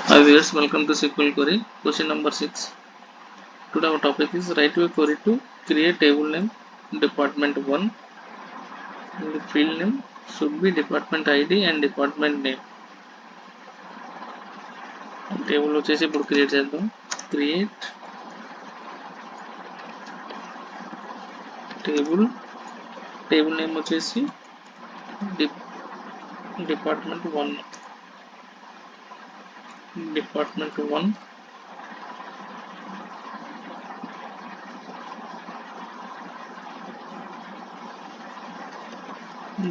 Hi viewers, welcome to SQL Query. Question number 6. Today our topic is write a query to create table name department 1 and the field name should be department ID and department name. Table వచ్చేసి ఇప్పుడు create చేద్దాం. Create table name వచ్చేసి department 1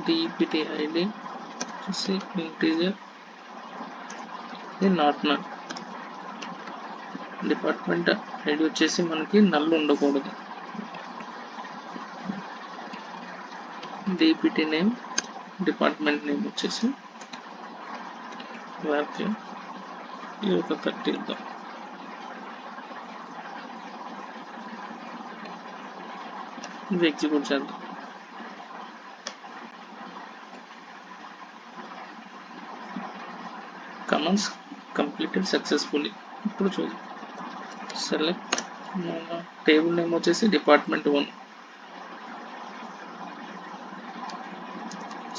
DPT ID వచ్చేసి integer not null. Department ID వచ్చేసి మనకి null ఉండకూడదు. DPT name department name వచ్చేసి vacuum ఇది ఒక 30 ఇద్దాం. ఇది ఎగ్జిక్యూట్ చేద్దాం. Commands completed successfully. ఇప్పుడు చూద్దాం. సెలెక్ట్ టేబుల్ నేమ్ వచ్చేసి డిపార్ట్మెంట్ 1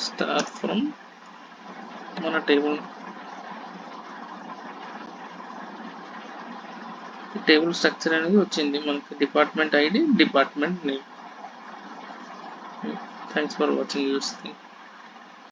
స్టార్ ఫ్రమ్ మన టేబుల్ స్ట్రక్చర్ అనేది వచ్చింది మనకి department ID department name. Thanks for watching use.